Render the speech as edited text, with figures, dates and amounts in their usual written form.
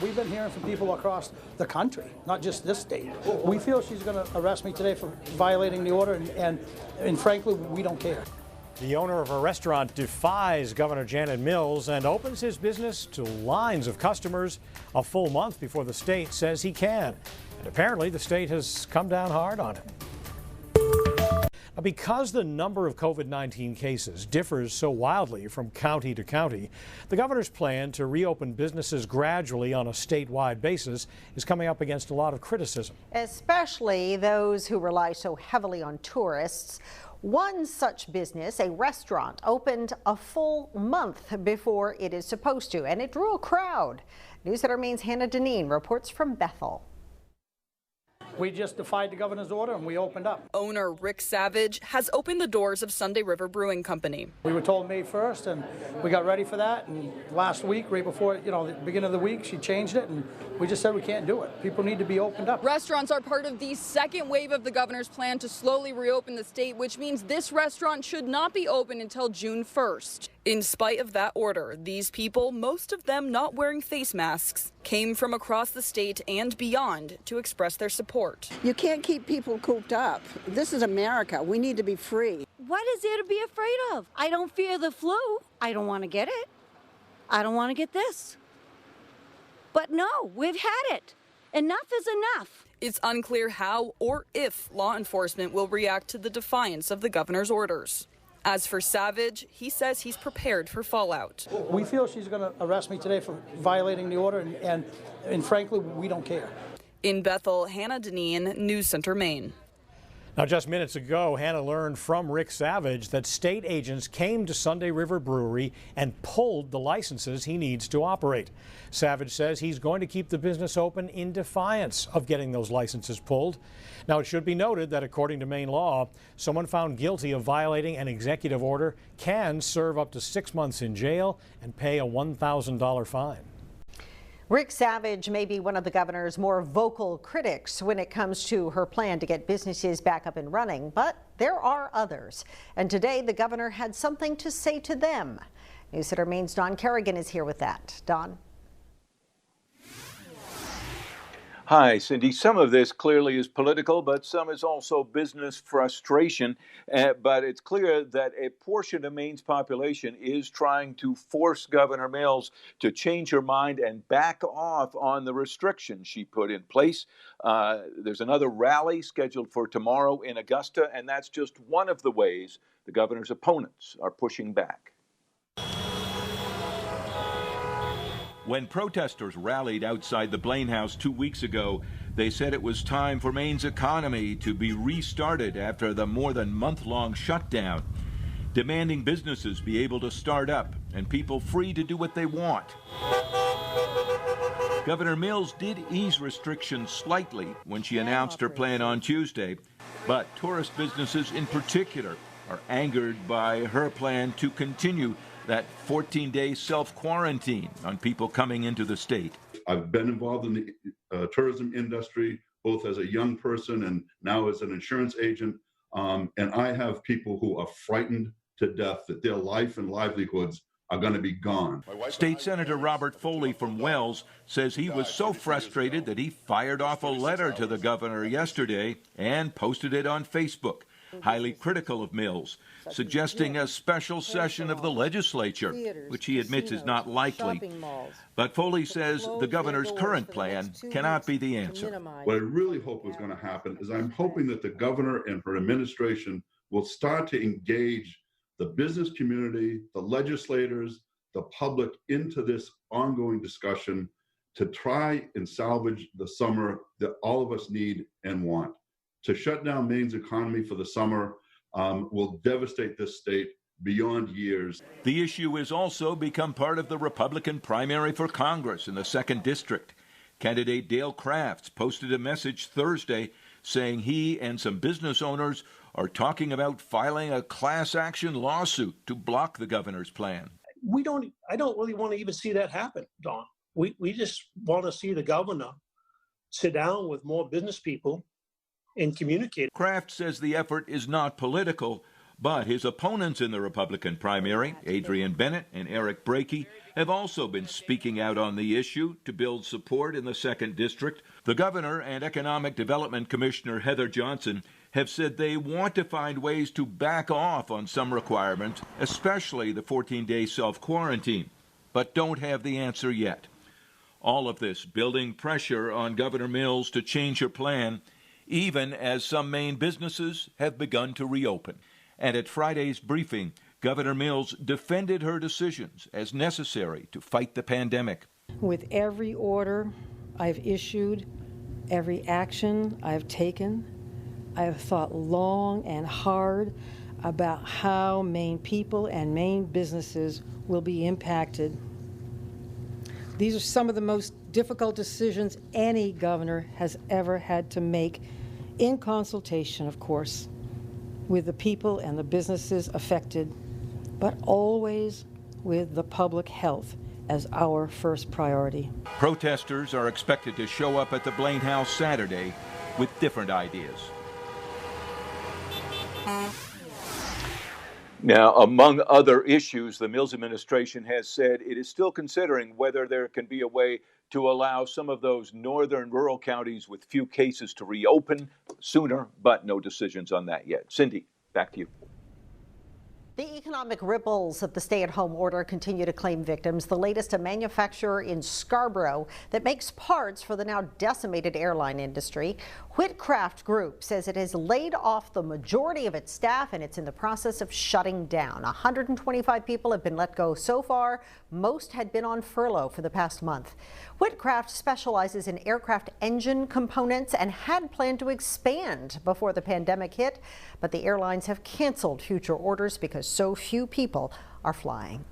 We've been hearing from people across the country, not just this state. We feel she's going to arrest me today for violating the order, and frankly, we don't care. The owner of a restaurant defies Governor Janet Mills and opens his business to lines of customers a full month before the state says he can. And apparently the state has come down hard on him. Now, because the number of COVID-19 cases differs so wildly from county to county, the governor's plan to reopen businesses gradually on a statewide basis is coming up against a lot of criticism. Especially those who rely so heavily on tourists. One such business, a restaurant, opened a full month before it is supposed to, and it drew a crowd. News Center Maine's Hannah Deneen reports from Bethel. We just defied the governor's order and we opened up. Owner Rick Savage has opened the doors of Sunday River Brewing Company. We were told May 1st and we got ready for that, and last week, right before, the beginning of the week, she changed it and we just said we can't do it. People need to be opened up. Restaurants are part of the second wave of the governor's plan to slowly reopen the state, which means this restaurant should not be open until June 1st. In spite of that order, these people, most of them not wearing face masks, came from across the state and beyond to express their support. You can't keep people cooped up. This is America. We need to be free. What is there to be afraid of? I don't fear the flu. I don't want to get it. I don't want to get this. But no, we've had it. Enough is enough. It's unclear how or if law enforcement will react to the defiance of the governor's orders. As for Savage, he says he's prepared for fallout. We feel she's going to arrest me today for violating the order, and frankly, we don't care. In Bethel, Hannah Deneen, News Center, Maine. Now, just minutes ago, Hannah learned from Rick Savage that state agents came to Sunday River Brewery and pulled the licenses he needs to operate. Savage says he's going to keep the business open in defiance of getting those licenses pulled. Now, it should be noted that according to Maine law, someone found guilty of violating an executive order can serve up to 6 months in jail and pay a $1,000 fine. Rick Savage may be one of the governor's more vocal critics when it comes to her plan to get businesses back up and running, but there are others. And today, the governor had something to say to them. News Center Maine's Don Kerrigan is here with that. Don. Hi, Cindy. Some of this clearly is political, but some is also business frustration. But it's clear that a portion of Maine's population is trying to force Governor Mills to change her mind and back off on the restrictions she put in place. There's another rally scheduled for tomorrow in Augusta, and that's just one of the ways the governor's opponents are pushing back. When protesters rallied outside the Blaine House 2 weeks ago, they said it was time for Maine's economy to be restarted after the more than month-long shutdown, demanding businesses be able to start up and people free to do what they want. Governor Mills did ease restrictions slightly when she announced her plan on Tuesday, but tourist businesses in particular are angered by her plan to continue that 14-day self-quarantine on people coming into the state. I've been involved in the tourism industry, both as a young person and now as an insurance agent. And I have people who are frightened to death that their life and livelihoods are going to be gone. State Senator Robert Foley from Wells says he was so frustrated that he fired off a letter to the governor yesterday and posted it on Facebook, highly critical of Mills, suggesting a special session of the legislature, which he admits is not likely. But Foley says the governor's current plan cannot be the answer. What I really hope is going to happen is I'm hoping that the governor and her administration will start to engage the business community, the legislators, the public into this ongoing discussion to try and salvage the summer that all of us need and want. To shut down Maine's economy for the summer will devastate this state beyond years. The issue has also become part of the Republican primary for Congress in the 2nd District. Candidate Dale Crafts posted a message Thursday saying he and some business owners are talking about filing a class action lawsuit to block the governor's plan. I don't really want to even see that happen, Don. We just want to see the governor sit down with more business people and communicate. Kraft says the effort is not political, But his opponents in the Republican primary, Adrian Bennett and Eric Brakey, have also been speaking out on the issue to build support in the 2nd District. The governor and Economic Development Commissioner Heather Johnson have said they want to find ways to back off on some requirements, especially the 14-day self-quarantine, but don't have the answer yet. All of this building pressure on Governor Mills to change her plan, even as some Maine businesses have begun to reopen. And at Friday's briefing, Governor Mills defended her decisions as necessary to fight the pandemic. With every order I've issued, every action I've taken, I have thought long and hard about how Maine people and Maine businesses will be impacted. These are some of the most difficult decisions any governor has ever had to make, in consultation, of course, with the people and the businesses affected, but always with the public health as our first priority. Protesters are expected to show up at the Blaine House Saturday with different ideas. Now, among other issues, the Mills administration has said it is still considering whether there can be a way to allow some of those northern rural counties with few cases to reopen sooner, but no decisions on that yet. Cindy, back to you. The economic ripples of the stay-at-home order continue to claim victims. The latest, a manufacturer in Scarborough that makes parts for the now decimated airline industry. Whitcraft Group says it has laid off the majority of its staff and it's in the process of shutting down. 125 people have been let go so far. Most had been on furlough for the past month. Whitcraft specializes in aircraft engine components and had planned to expand before the pandemic hit, but the airlines have canceled future orders because so few people are flying.